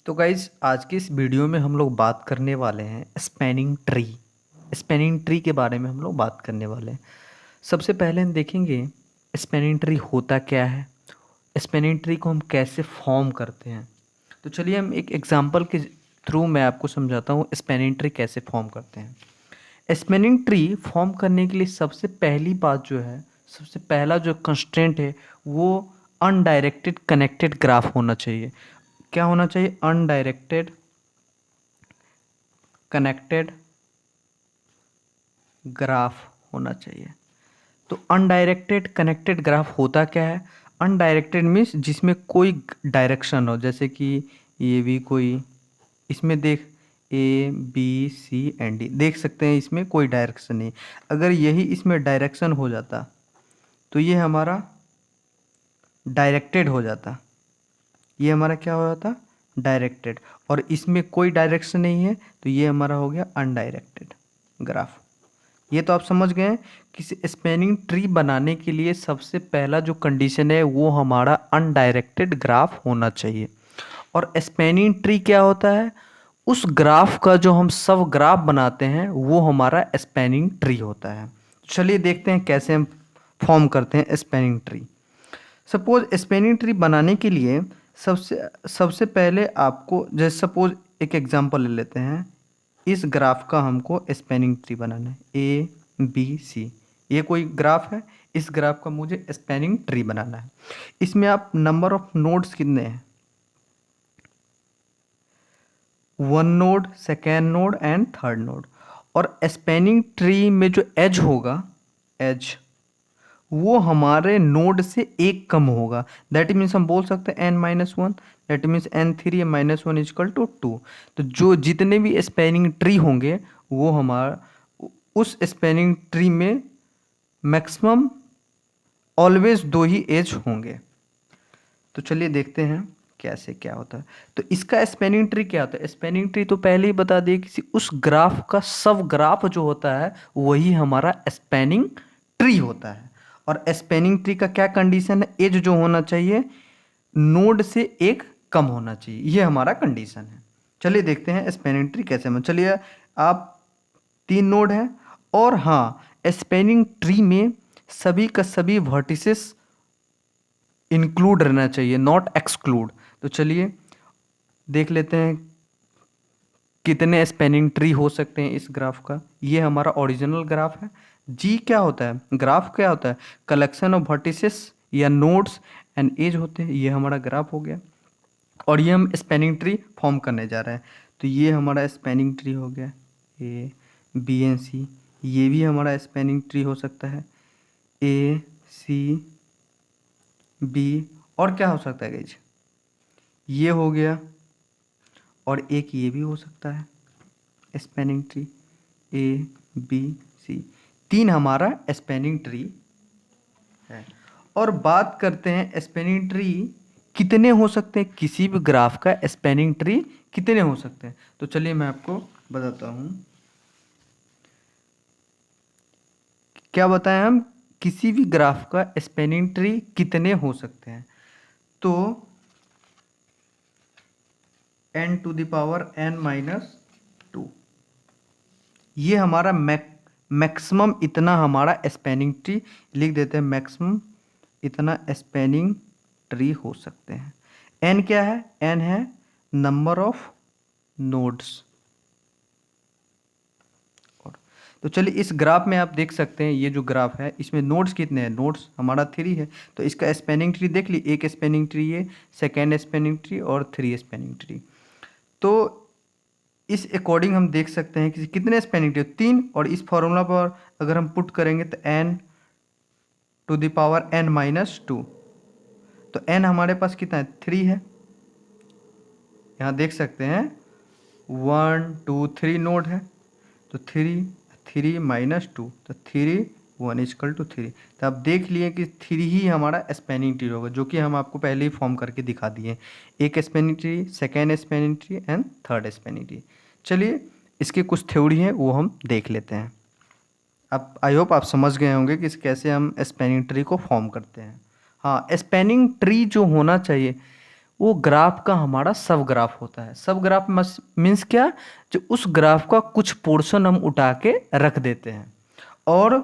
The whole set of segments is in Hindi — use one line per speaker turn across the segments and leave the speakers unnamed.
तो गाइज आज की इस वीडियो में हम लोग बात करने वाले हैं स्पैनिंग ट्री। स्पैनिंग ट्री के बारे में हम लोग बात करने वाले हैं। सबसे पहले हम देखेंगे स्पैनिंग ट्री होता क्या है, स्पैनिंग ट्री को हम कैसे फॉर्म करते हैं। तो चलिए हम एक एग्जांपल के थ्रू मैं आपको समझाता हूँ स्पैनिंग ट्री कैसे फॉर्म करते हैं। स्पैनिंग ट्री फॉर्म करने के लिए सबसे पहली बात जो है, सबसे पहला जो कंस्ट्रेंट है वो अनडायरेक्टेड कनेक्टेड ग्राफ होना चाहिए। क्या होना चाहिए? अनडायरेक्टेड कनेक्टेड ग्राफ होना चाहिए। तो अनडायरेक्टेड कनेक्टेड ग्राफ होता क्या है? अनडायरेक्टेड मीन्स जिसमें कोई डायरेक्शन हो, जैसे कि ये भी कोई, इसमें देख A B C and D, देख सकते हैं इसमें कोई डायरेक्शन नहीं। अगर यही इसमें डायरेक्शन हो जाता तो ये हमारा डायरेक्टेड हो जाता, ये हमारा क्या हो जाता? डायरेक्टेड। और इसमें कोई डायरेक्शन नहीं है तो ये हमारा हो गया अनडायरेक्टेड ग्राफ। ये तो आप समझ गए हैं। किसी स्पैनिंग ट्री बनाने के लिए सबसे पहला जो कंडीशन है वो हमारा अनडायरेक्टेड ग्राफ होना चाहिए। और स्पैनिंग ट्री क्या होता है? उस ग्राफ का जो हम सब ग्राफ बनाते हैं वो हमारा स्पैनिंग ट्री होता है। चलिए देखते हैं कैसे हम फॉर्म करते हैं spanning tree. Suppose spanning tree बनाने के लिए सबसे सबसे पहले आपको, जैसे सपोज एक एग्जांपल ले लेते हैं, इस ग्राफ का हमको स्पैनिंग ट्री बनाना है ए बी सी। ये कोई ग्राफ है, इस ग्राफ का मुझे स्पैनिंग ट्री बनाना है। इसमें आप नंबर ऑफ नोड्स कितने हैं? 1 node, second node and third node. और स्पैनिंग ट्री में जो एज होगा, एज वो हमारे नोड से एक कम होगा। दैट मीन्स हम बोल सकते हैं n-1, that means n3 -1 is equal to 2। तो जो जितने भी स्पैनिंग ट्री होंगे वो हमारा उस स्पैनिंग ट्री में मैक्सिमम ऑलवेज 2 ही एज होंगे। तो चलिए देखते हैं कैसे क्या होता है। तो इसका स्पैनिंग ट्री क्या होता है? स्पैनिंग ट्री तो पहले ही बता दिए, किसी उस ग्राफ का सब ग्राफ जो होता है वही हमारा स्पैनिंग ट्री होता है। और स्पैनिंग ट्री का क्या कंडीशन है? एज जो होना चाहिए नोड से एक कम होना चाहिए, ये हमारा कंडीशन है। चलिए देखते हैं स्पैनिंग ट्री कैसे में। चलिए आप 3 नोड हैं और हाँ, स्पैनिंग ट्री में सभी का सभी वर्टिसेस इंक्लूड रहना चाहिए, नॉट एक्सक्लूड। तो चलिए देख लेते हैं कितने स्पैनिंग ट्री हो सकते हैं इस ग्राफ का। ये हमारा ओरिजिनल ग्राफ है। जी क्या होता है? ग्राफ क्या होता है? कलेक्शन ऑफ वर्टिसेस या नोड्स एंड एज होते हैं। ये हमारा ग्राफ हो गया और ये हम स्पैनिंग ट्री फॉर्म करने जा रहे हैं। तो ये हमारा स्पैनिंग ट्री हो गया ए बी एंड सी। ये भी हमारा स्पैनिंग ट्री हो सकता है ए सी बी। और क्या हो सकता है गाइज? ये हो गया और एक ये भी हो सकता है spanning tree A B C. 3 हमारा स्पैनिंग ट्री है। और बात करते हैं स्पैनिंग ट्री कितने हो सकते हैं, किसी भी ग्राफ का स्पैनिंग ट्री कितने हो सकते हैं। तो चलिए मैं आपको बताता हूँ। क्या बताएं हम? किसी भी ग्राफ का स्पैनिंग ट्री कितने हो सकते हैं। तो n to the power n-2, ये हमारा मैक्सिमम इतना हमारा स्पैनिंग ट्री लिख देते हैं। मैक्सिमम इतना स्पैनिंग ट्री हो सकते हैं। n क्या है? n है नंबर ऑफ नोड्स। तो चलिए इस ग्राफ में आप देख सकते हैं, ये जो ग्राफ है इसमें नोड्स कितने हैं? नोड्स हमारा 3 है। तो इसका स्पैनिंग ट्री देख ली, एक स्पैनिंग ट्री है, सेकेंड स्पैनिंग ट्री और 3 स्पैनिंग ट्री। तो इस अकॉर्डिंग हम देख सकते हैं कि कितने स्पैनिंग ट्री? 3। और इस फॉर्मूला पर अगर हम पुट करेंगे तो n to the power n-2। तो n हमारे पास कितना है? 3 है। यहाँ देख सकते हैं 1 2 3 नोड है। तो 3 3 -2, तो 3 1 इजकल टू 3। तो आप देख लिए कि 3 ही हमारा स्पैनिंग ट्री होगा, जो कि हम आपको पहले ही फॉर्म करके दिखा दिए। एक spanning tree, second spanning tree and third spanning tree. चलिए इसके कुछ थ्योरी हैं वो हम देख लेते हैं। अब आई होप आप समझ गए होंगे कि कैसे हम स्पैनिंग ट्री को फॉर्म करते हैं। हाँ, स्पैनिंग ट्री जो होना चाहिए वो ग्राफ का हमारा सब ग्राफ होता है। सब ग्राफ मीन्स क्या, जो उस ग्राफ का कुछ पोर्शन हम उठा के रख देते हैं और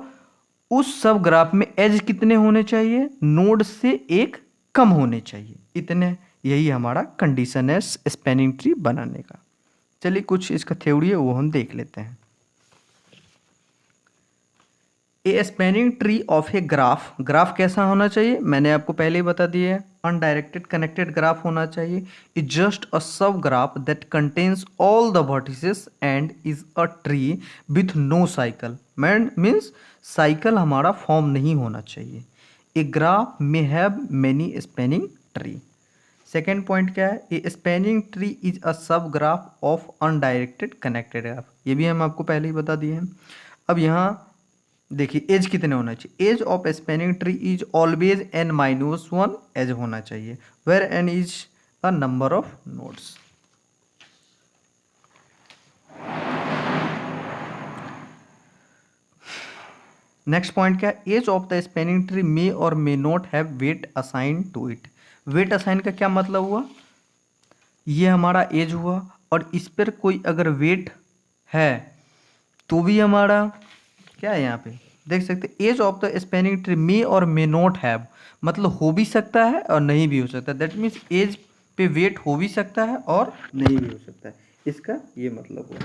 उस सब ग्राफ में एज कितने होने चाहिए, नोड से एक कम होने चाहिए, इतने। यही हमारा कंडीशन है स्पैनिंग ट्री बनाने का। चलिए कुछ इसका थ्योरी है वो हम देख लेते हैं। A spanning tree of a graph, graph कैसा होना चाहिए मैंने आपको पहले ही बता दिया है, अनडायरेक्टेड कनेक्टेड ग्राफ होना चाहिए। Is just a subgraph that contains all the vertices and is a tree with no cycle. Means cycle हमारा फॉर्म नहीं होना चाहिए। A graph may have many spanning tree. Second point क्या है, a spanning tree is a subgraph of undirected connected graph, ये भी हम आपको पहले ही बता दिए हैं। अब यहाँ देखिए एज कितने होना चाहिए, edge of spanning tree is always n-1 edge होना चाहिए, where n is a number of nodes. Next point क्या है, edge of the spanning tree may और may not have weight assign to it. Weight assign का क्या मतलब हुआ, ये हमारा एज हुआ और इस पर कोई अगर वेट है तो भी हमारा क्या है, यहाँ पे देख सकते edge of the spanning tree may और मे नॉट हैव, मतलब हो भी सकता है और नहीं भी हो सकता है। दैट मीन्स एज पे वेट हो भी सकता है और नहीं भी हो सकता है, इसका ये मतलब हुआ।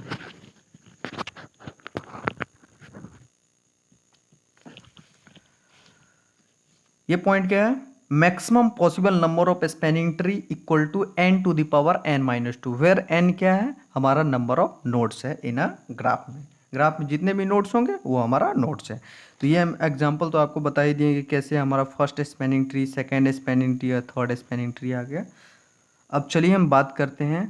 ये पॉइंट क्या है, maximum possible number of spanning tree equal to n⁻n-2 where n क्या है, हमारा नंबर ऑफ नोड्स है इन अ ग्राफ में। ग्राफ में जितने भी नोड्स होंगे वो हमारा नोड्स है। तो ये हम एग्जांपल तो आपको बता ही दिए कि कैसे हमारा first spanning tree, second spanning tree और थर्ड स्पैनिंग ट्री आ गया। अब चलिए हम बात करते हैं